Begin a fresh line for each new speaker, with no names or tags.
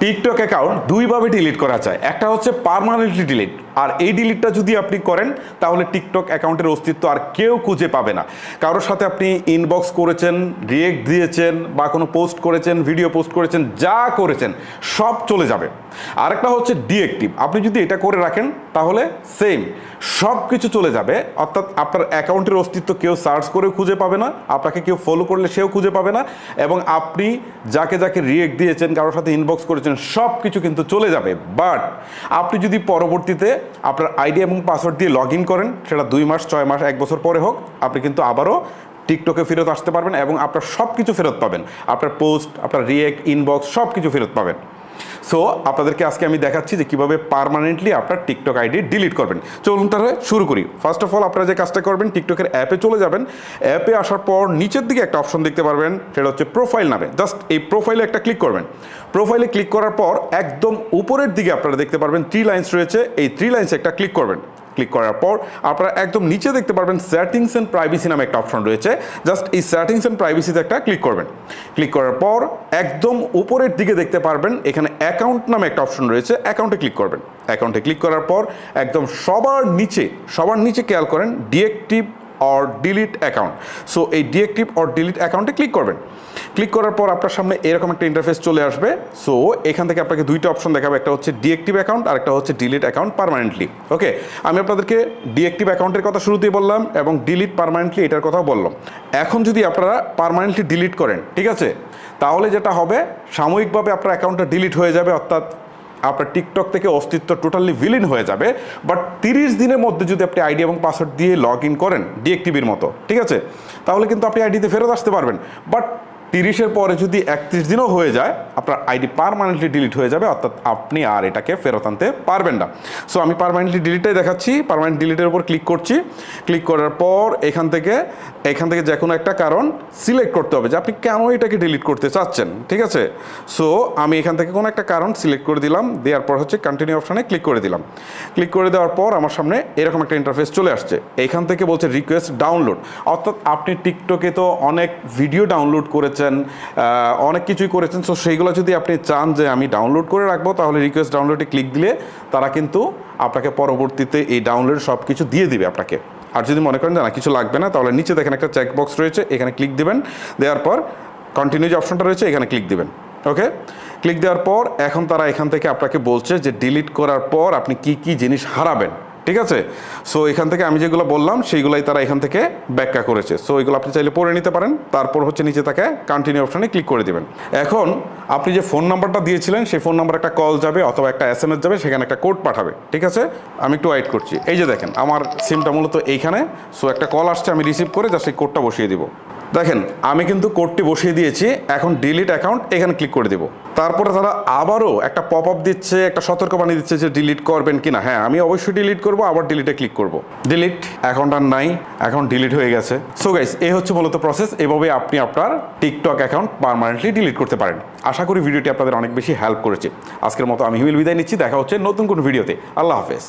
TikTok account দুইভাবে delete করা যায়। একটা হচ্ছে পার্মানেন্টলি ডিলিট, আর এই ডিলিটটা যদি আপনি করেন তাহলে টিকটক অ্যাকাউন্টের অস্তিত্ব আর কেউ খুঁজে পাবে না। কারোর সাথে আপনি ইনবক্স করেছেন, রিয়েক্ট দিয়েছেন বা কোনো পোস্ট করেছেন, ভিডিও পোস্ট করেছেন, যা করেছেন সব চলে যাবে। আরেকটা হচ্ছে ডিএক্টিভ, আপনি যদি এটা করে রাখেন তাহলে সেম সব কিছু চলে যাবে, অর্থাৎ আপনার অ্যাকাউন্টের অস্তিত্ব কেউ সার্চ করে খুঁজে পাবে না, আপনাকে কেউ ফলো করলে সেও খুঁজে পাবে না, এবং আপনি যাকে যাকে রিয়েক্ট দিয়েছেন, কারোর সাথে ইনবক্স করেছেন, সব কিছু কিন্তু চলে যাবে। বাট আপনি যদি পরবর্তীতে আপনার আইডি এবং পাসওয়ার্ড দিয়ে লগ ইন করেন, সেটা 2 মাস, 6 মাস, 1 বছর পরে হোক, আপনি কিন্তু আবারও টিকটকে ফেরত আসতে পারবেন এবং আপনার সব কিছু ফেরত পাবেন। আপনার পোস্ট, আপনার রিয়েক্ট, ইনবক্স সব কিছু ফেরত পাবেন। সো আপনাদেরকে আজকে আমি দেখাচ্ছি যে কীভাবে পার্মানেন্টলি আপনার টিকটক আইডি ডিলিট করবেন। চলুন তাহলে শুরু করি। ফার্স্ট অফ অল আপনারা যে কাজটা করবেন, টিকটকের অ্যাপে চলে যাবেন। অ্যাপে আসার পর নিচের দিকে একটা অপশন দেখতে পারবেন, সেটা হচ্ছে প্রোফাইল নামে। জাস্ট এই প্রোফাইলে একটা ক্লিক করবেন। প্রোফাইলে ক্লিক করার পর একদম উপরের দিকে আপনারা দেখতে পারবেন 3 লাইন্স রয়েছে, এই 3 লাইন্সে একটা ক্লিক করবেন। ক্লিক করার পর আপনারা একদম নিচে দেখতে পারবেন সেটিংস অ্যান্ড প্রাইভেসি নামে একটা অপশন রয়েছে। জাস্ট এই সেটিংস অ্যান্ড প্রাইভেসিতে একটা ক্লিক করবেন। ক্লিক করার পর একদম উপরের দিকে দেখতে পারবেন এখানে অ্যাকাউন্ট নামে একটা অপশন রয়েছে, অ্যাকাউন্টে ক্লিক করবেন। অ্যাকাউন্টে ক্লিক করার পর একদম সবার নিচে খেয়াল করেন deactive or delete account. So এই ডিএক্টিভ অর ডিলিট অ্যাকাউন্টে ক্লিক করবেন। ক্লিক করার পর আপনার সামনে এরকম একটা ইন্টারফেস চলে আসবে। সো এখান থেকে আপনাকে 2টা অপশন দেখাবে, একটা হচ্ছে ডিএক্টিভ অ্যাকাউন্ট আর একটা হচ্ছে ডিলিট অ্যাকাউন্ট পার্মানেন্টলি। ওকে, আমি আপনাদেরকে ডিএক্টিভ অ্যাকাউন্টের কথা শুরুতেই বললাম এবং ডিলিট পার্মানেন্টলি এটার কথাও বললাম। এখন যদি আপনারা পার্মানেন্টলি ডিলিট করেন, ঠিক আছে, তাহলে যেটা হবে সাময়িকভাবে আপনার অ্যাকাউন্টটা ডিলিট হয়ে যাবে, অর্থাৎ আপনার টিকটক থেকে অস্তিত্ব টোটালি বিলীন হয়ে যাবে। বাট 30 দিনের মধ্যে যদি আপনি আইডি এবং পাসওয়ার্ড দিয়ে লগ ইন করেন ডিএক্টিভির মতো, ঠিক আছে, তাহলে কিন্তু আপনি আইডিতে ফেরত আসতে পারবেন। বাট 30-এর পরে যদি 31 দিনও হয়ে যায়, আপনার আইডি পার্মানেন্টলি ডিলিট হয়ে যাবে, অর্থাৎ আপনি আর এটাকে ফেরত আনতে পারবেন না। সো আমি পার্মানেন্টলি ডিলিটটাই দেখাচ্ছি। পার্মানেন্ট ডিলিটের উপর ক্লিক করছি। ক্লিক করার পর এখান থেকে যে কোনো একটা কারণ সিলেক্ট করতে হবে যে আপনি কেন এটাকে ডিলিট করতে চাচ্ছেন, ঠিক আছে। সো আমি এখান থেকে কোনো একটা কারণ সিলেক্ট করে দিলাম, দেওয়ার পর হচ্ছে কন্টিনিউ অপশানে ক্লিক করে দিলাম। ক্লিক করে দেওয়ার পর আমার সামনে এরকম একটা ইন্টারফেস চলে আসছে। এখান থেকে বলছে রিকোয়েস্ট ডাউনলোড, অর্থাৎ আপনি টিকটকে তো অনেক ভিডিও ডাউনলোড করেছেন, অনেক কিছুই করেছেন। সো সেইগুলো যদি আপনি চান যে আমি ডাউনলোড করে রাখবো, তাহলে রিকোয়েস্ট ডাউনলোডে ক্লিক দিলে তারা কিন্তু আপনাকে পরবর্তীতে এই ডাউনলোড সব কিছু দিয়ে দিবে আপনাকে। আর যদি মনে করেন যে না কিছু লাগবে না, তাহলে নিচে দেখেন একটা চেক বক্স রয়েছে, এখানে ক্লিক দিবেন। দেওয়ার পর কন্টিনিউ যে অপশনটা রয়েছে এখানে ক্লিক দিবেন। ওকে, ক্লিক দেওয়ার পর এখন তারা এখান থেকে আপনাকে বলছে যে ডিলিট করার পর আপনি কি কি জিনিস হারাবেন, ঠিক আছে। সো এখান থেকে আমি যেগুলো বললাম সেইগুলাই তারা এখান থেকে ব্যাখ্যা করেছে। সো এগুলো আপনি চাইলে পড়ে নিতে পারেন। তারপর হচ্ছে নিচে থাকে কন্টিনিউ অপশানে ক্লিক করে দেবেন। এখন আপনি যে ফোন নাম্বারটা দিয়েছিলেন সেই ফোন নাম্বার একটা কল যাবে অথবা একটা SMS যাবে, সেখানে একটা কোড পাঠাবে, ঠিক আছে। আমি একটু ওয়েট করছি। এই যে দেখেন আমার সিমটা মূলত এইখানে। সো একটা কল আসছে, আমি রিসিভ করে জাস্ট এই কোডটা বসিয়ে দিব। দেখেন আমি কিন্তু কোডটি বসিয়ে দিয়েছি। এখন ডিলিট অ্যাকাউন্ট এখানে ক্লিক করে দেব। তারপরে তারা আবারও একটা পপ আপ দিচ্ছে, একটা সতর্কবাণী দিচ্ছে যে ডিলিট করবেন কিনা। হ্যাঁ, আমি অবশ্যই ডিলিট করব, আবার ডিলিটে ক্লিক করব। ডিলিট, অ্যাকাউন্ট আর নাই, অ্যাকাউন্ট ডিলিট হয়ে গেছে। সো গাইস, এই হচ্ছে মূলত প্রসেস। এভাবে আপনি আপনার টিকটক অ্যাকাউন্ট পার্মানেন্টলি ডিলিট করতে পারেন। আশা করি ভিডিওটি আপনাদের অনেক বেশি হেল্প করেছে। আজকের মতো আমি হিমেল বিদায় নিচ্ছি। দেখা হচ্ছে নতুন কোনো ভিডিওতে। আল্লাহ হাফেজ।